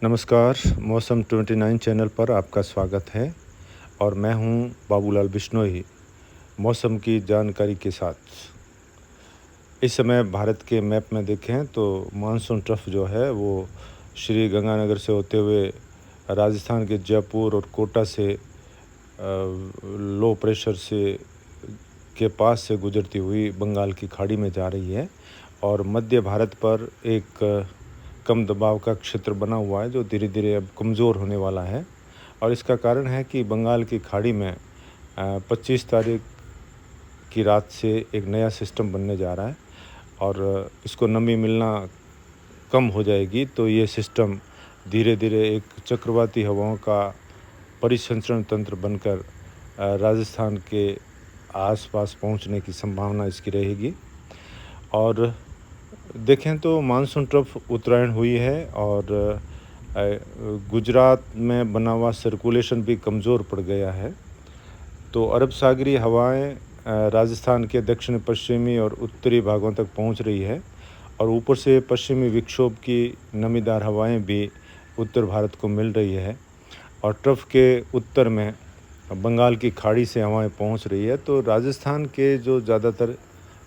नमस्कार, मौसम 29 चैनल पर आपका स्वागत है और मैं हूं बाबूलाल बिश्नोई, मौसम की जानकारी के साथ। इस समय भारत के मैप में देखें तो मानसून ट्रफ जो है वो श्री गंगानगर से होते हुए राजस्थान के जयपुर और कोटा से लो प्रेशर से के पास से गुजरती हुई बंगाल की खाड़ी में जा रही है और मध्य भारत पर एक कम दबाव का क्षेत्र बना हुआ है जो धीरे धीरे अब कमज़ोर होने वाला है। और इसका कारण है कि बंगाल की खाड़ी में 25 तारीख की रात से एक नया सिस्टम बनने जा रहा है और इसको नमी मिलना कम हो जाएगी तो ये सिस्टम धीरे धीरे एक चक्रवाती हवाओं का परिसंचरण तंत्र बनकर राजस्थान के आसपास पहुंचने की संभावना इसकी रहेगी। और देखें तो मानसून ट्रफ उत्तरायण हुई है और गुजरात में बना हुआ सर्कुलेशन भी कमज़ोर पड़ गया है। तो अरब सागरी हवाएं राजस्थान के दक्षिण पश्चिमी और उत्तरी भागों तक पहुंच रही है और ऊपर से पश्चिमी विक्षोभ की नमीदार हवाएं भी उत्तर भारत को मिल रही है और ट्रफ के उत्तर में बंगाल की खाड़ी से हवाएं पहुंच रही है। तो राजस्थान के जो ज़्यादातर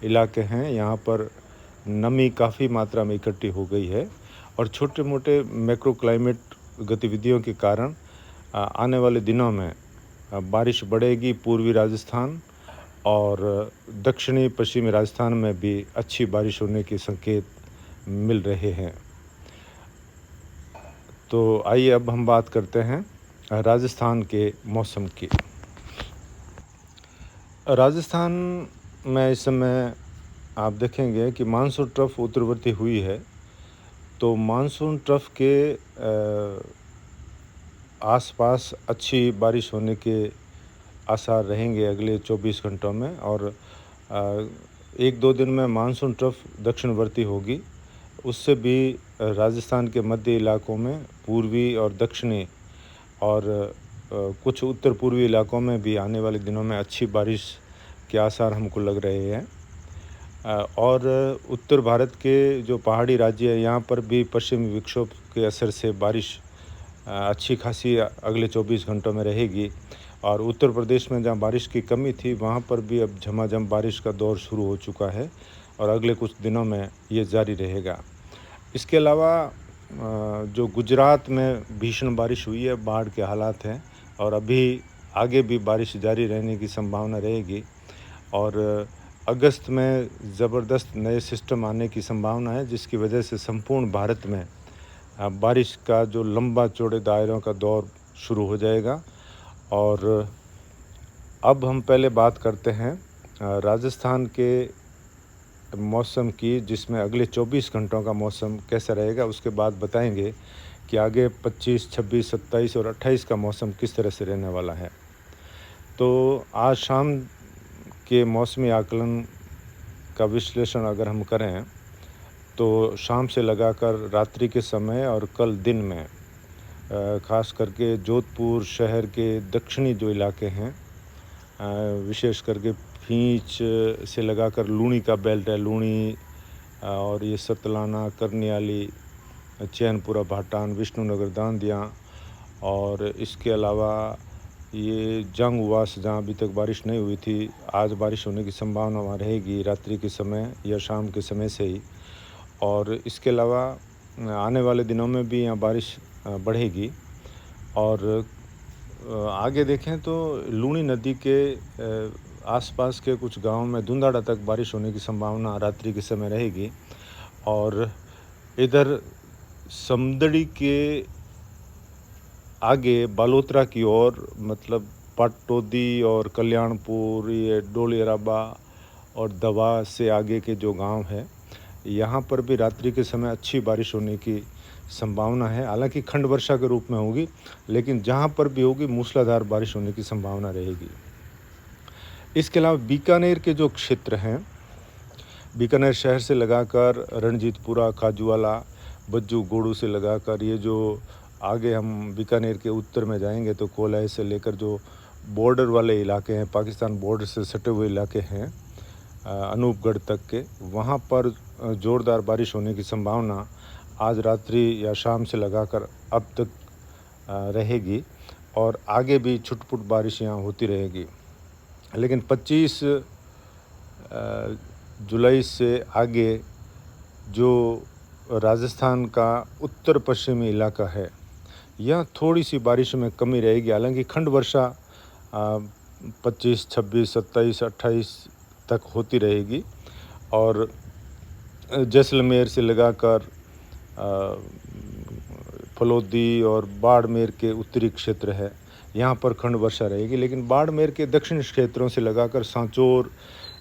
इलाके हैं यहाँ पर नमी काफ़ी मात्रा में इकट्ठी हो गई है और छोटे मोटे मैक्रो क्लाइमेट गतिविधियों के कारण आने वाले दिनों में बारिश बढ़ेगी। पूर्वी राजस्थान और दक्षिणी पश्चिमी राजस्थान में भी अच्छी बारिश होने के संकेत मिल रहे हैं। तो आइए अब हम बात करते हैं राजस्थान के मौसम की। राजस्थान में इस समय आप देखेंगे कि मानसून ट्रफ उत्तरवर्ती हुई है तो मानसून ट्रफ के आसपास अच्छी बारिश होने के आसार रहेंगे अगले 24 घंटों में और एक दो दिन में मानसून ट्रफ दक्षिणवर्ती होगी। उससे भी राजस्थान के मध्य इलाकों में पूर्वी और दक्षिणी और कुछ उत्तर पूर्वी इलाकों में भी आने वाले दिनों में अच्छी बारिश के आसार हमको लग रहे हैं। और उत्तर भारत के जो पहाड़ी राज्य है यहाँ पर भी पश्चिमी विक्षोभ के असर से बारिश अच्छी खासी अगले 24 घंटों में रहेगी और उत्तर प्रदेश में जहाँ बारिश की कमी थी वहाँ पर भी अब झमाझम बारिश का दौर शुरू हो चुका है और अगले कुछ दिनों में ये जारी रहेगा। इसके अलावा जो गुजरात में भीषण बारिश हुई है, बाढ़ के हालात हैं और अभी आगे भी बारिश जारी रहने की संभावना रहेगी और अगस्त में ज़बरदस्त नए सिस्टम आने की संभावना है जिसकी वजह से संपूर्ण भारत में बारिश का जो लंबा चौड़े दायरों का दौर शुरू हो जाएगा। और अब हम पहले बात करते हैं राजस्थान के मौसम की, जिसमें अगले 24 घंटों का मौसम कैसा रहेगा। उसके बाद बताएंगे कि आगे 25, 26, 27 और 28 का मौसम किस तरह से रहने वाला है। तो आज शाम के मौसमी आकलन का विश्लेषण अगर हम करें तो शाम से लगाकर रात्रि के समय और कल दिन में ख़ास करके जोधपुर शहर के दक्षिणी जो इलाके हैं, विशेष करके फींच से लगाकर लूणी का बेल्ट है, लूणी और ये सतलाना, करनियाली, चैनपुरा, भाटान, विष्णुनगर, दांदिया और इसके अलावा ये जंगवास जहाँ अभी तक बारिश नहीं हुई थी, आज बारिश होने की संभावना वहाँ रहेगी रात्रि के समय या शाम के समय से ही। और इसके अलावा आने वाले दिनों में भी यहाँ बारिश बढ़ेगी। और आगे देखें तो लूणी नदी के आसपास के कुछ गांवों में धुंधाड़ा तक बारिश होने की संभावना रात्रि के समय रहेगी। और इधर समदड़ी के आगे बालोतरा की ओर, मतलब पाटोदी और कल्याणपुर, ये डोलियराबा और दवा से आगे के जो गांव है यहाँ पर भी रात्रि के समय अच्छी बारिश होने की संभावना है। हालांकि खंड वर्षा के रूप में होगी, लेकिन जहाँ पर भी होगी मूसलाधार बारिश होने की संभावना रहेगी। इसके अलावा बीकानेर के जो क्षेत्र हैं, बीकानेर शहर से लगाकर रणजीतपुरा, खाजूवाला, बज्जू, गोड़ू से लगाकर ये जो आगे हम बीकानेर के उत्तर में जाएंगे तो कोलाई से लेकर जो बॉर्डर वाले इलाके हैं, पाकिस्तान बॉर्डर से सटे हुए इलाके हैं अनूपगढ़ तक के, वहाँ पर ज़ोरदार बारिश होने की संभावना आज रात्रि या शाम से लगाकर अब तक रहेगी और आगे भी छुट-पुट बारिश यहाँ होती रहेगी। लेकिन 25 जुलाई से आगे जो राजस्थान का उत्तर पश्चिमी इलाका है, यहाँ थोड़ी-सी बारिश में कमी रहेगी। हालांकि खंड वर्षा 25, 26, 27, 28 तक होती रहेगी और जैसलमेर से लगाकर फलोदी और बाड़मेर के उत्तरी क्षेत्र है, यहाँ पर खंड वर्षा रहेगी। लेकिन बाड़मेर के दक्षिणी क्षेत्रों से लगाकर सांचौर,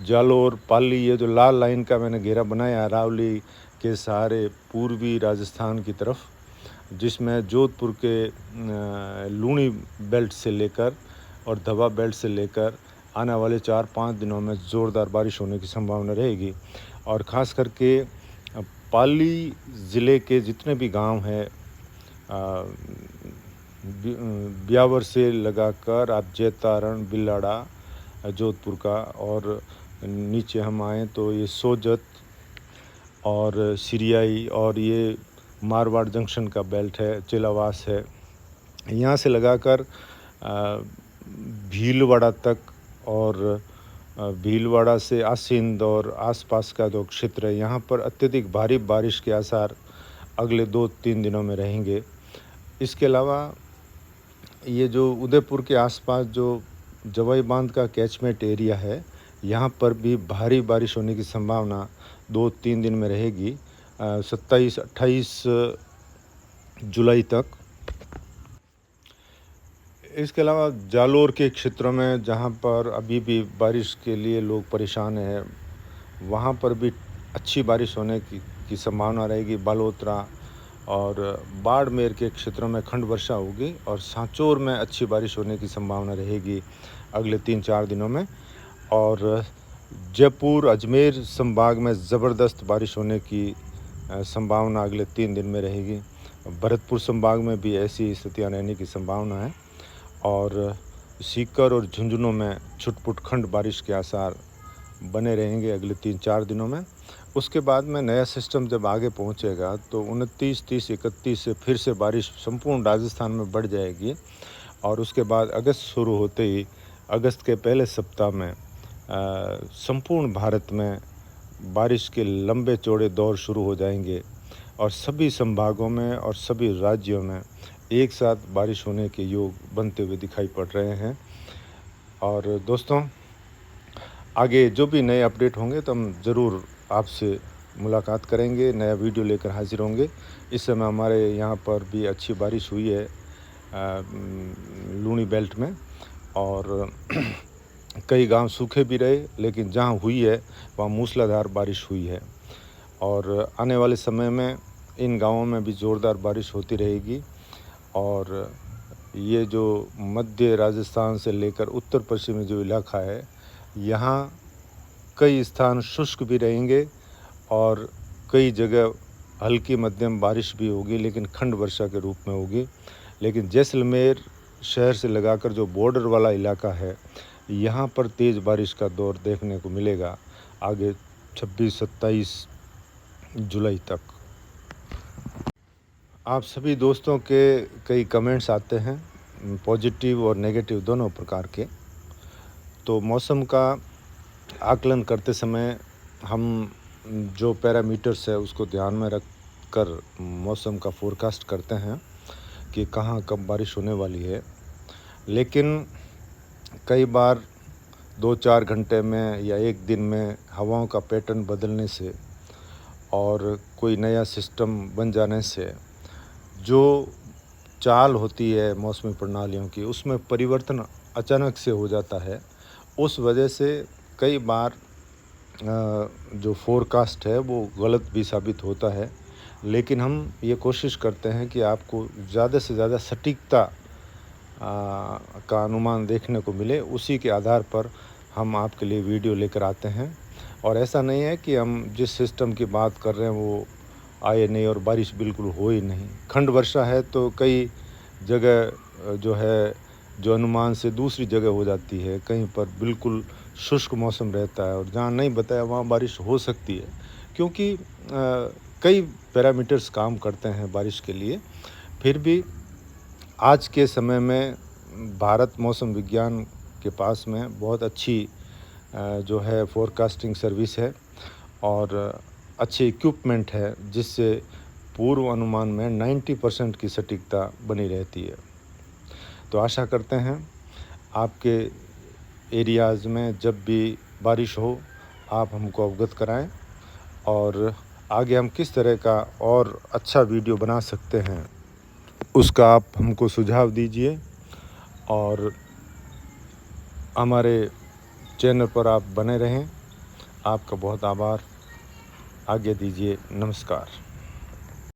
जालोर, पाली, ये जो लाल लाइन का मैंने घेरा बनाया अरावली के सहारे पूर्वी राजस्थान की तरफ, जिसमें जोधपुर के लूणी बेल्ट से लेकर और धवा बेल्ट से लेकर आने वाले 4-5 दिनों में ज़ोरदार बारिश होने की संभावना रहेगी। और ख़ास करके पाली ज़िले के जितने भी गांव हैं, ब्यावर से लगाकर आप जैतारण, बिलाड़ा जोधपुर का, और नीचे हम आएँ तो ये सोजत और सिरियाई और ये मारवाड़ जंक्शन का बेल्ट है, चिलावास है, यहाँ से लगाकर भीलवाड़ा तक और भीलवाड़ा से आसिंद और आसपास का जो क्षेत्र है, यहाँ पर अत्यधिक भारी बारिश के आसार अगले 2-3 दिनों में रहेंगे। इसके अलावा ये जो उदयपुर के आसपास जो जवाई बांध का कैचमेंट एरिया है, यहाँ पर भी भारी बारिश होने की संभावना 2-3 दिन में रहेगी, 27-28 जुलाई तक। इसके अलावा जालोर के क्षेत्रों में जहाँ पर अभी भी बारिश के लिए लोग परेशान हैं, वहाँ पर भी अच्छी बारिश होने की संभावना रहेगी। बालोतरा और बाड़मेर के क्षेत्रों में खंड वर्षा होगी और सांचौर में अच्छी बारिश होने की संभावना रहेगी अगले 3-4 दिनों में। और जयपुर, अजमेर संभाग में ज़बरदस्त बारिश होने की संभावना अगले 3 दिन में रहेगी। भरतपुर संभाग में भी ऐसी स्थितियाँ रहने की संभावना है और सीकर और झुंझुनू में छुटपुट खंड बारिश के आसार बने रहेंगे अगले 3-4 दिनों में। उसके बाद में नया सिस्टम जब आगे पहुंचेगा तो 29, 30, 31 से फिर से बारिश संपूर्ण राजस्थान में बढ़ जाएगी और उसके बाद अगस्त शुरू होते ही अगस्त के पहले सप्ताह में संपूर्ण भारत में बारिश के लंबे चौड़े दौर शुरू हो जाएंगे और सभी संभागों में और सभी राज्यों में एक साथ बारिश होने के योग बनते हुए दिखाई पड़ रहे हैं। और दोस्तों, आगे जो भी नए अपडेट होंगे तो हम ज़रूर आपसे मुलाकात करेंगे, नया वीडियो लेकर हाजिर होंगे। इस समय हमारे यहाँ पर भी अच्छी बारिश हुई है लूणी बेल्ट में और कई गांव सूखे भी रहे, लेकिन जहाँ हुई है वहाँ मूसलाधार बारिश हुई है और आने वाले समय में इन गांवों में भी ज़ोरदार बारिश होती रहेगी। और ये जो मध्य राजस्थान से लेकर उत्तर पश्चिमी जो इलाका है, यहाँ कई स्थान शुष्क भी रहेंगे और कई जगह हल्की मध्यम बारिश भी होगी, लेकिन खंड वर्षा के रूप में होगी। लेकिन जैसलमेर शहर से लगाकर जो बॉर्डर वाला इलाका है, यहाँ पर तेज़ बारिश का दौर देखने को मिलेगा आगे 26-27 जुलाई तक। आप सभी दोस्तों के कई कमेंट्स आते हैं, पॉजिटिव और नेगेटिव दोनों प्रकार के। तो मौसम का आकलन करते समय हम जो पैरामीटर्स है उसको ध्यान में रख कर मौसम का फोरकास्ट करते हैं कि कहाँ कब बारिश होने वाली है। लेकिन कई बार 2-4 घंटे में या एक दिन में हवाओं का पैटर्न बदलने से और कोई नया सिस्टम बन जाने से जो चाल होती है मौसमी प्रणालियों की, उसमें परिवर्तन अचानक से हो जाता है। उस वजह से कई बार जो फोरकास्ट है वो गलत भी साबित होता है। लेकिन हम ये कोशिश करते हैं कि आपको ज़्यादा से ज़्यादा सटीकता का अनुमान देखने को मिले, उसी के आधार पर हम आपके लिए वीडियो लेकर आते हैं। और ऐसा नहीं है कि हम जिस सिस्टम की बात कर रहे हैं वो आए नहीं और बारिश बिल्कुल हो ही नहीं। खंड वर्षा है तो कई जगह जो है जो अनुमान से दूसरी जगह हो जाती है, कहीं पर बिल्कुल शुष्क मौसम रहता है और जहाँ नहीं बताया वहाँ बारिश हो सकती है। क्योंकि कई पैरामीटर्स काम करते हैं बारिश के लिए। फिर भी आज के समय में भारत मौसम विज्ञान के पास में बहुत अच्छी जो है फोरकास्टिंग सर्विस है और अच्छे इक्विपमेंट है, जिससे पूर्व अनुमान में 90% की सटीकता बनी रहती है। तो आशा करते हैं आपके एरियाज़ में जब भी बारिश हो आप हमको अवगत कराएं और आगे हम किस तरह का और अच्छा वीडियो बना सकते हैं उसका आप हमको सुझाव दीजिए। और हमारे चैनल पर आप बने रहें। आपका बहुत आभार। आज्ञा दीजिए। नमस्कार।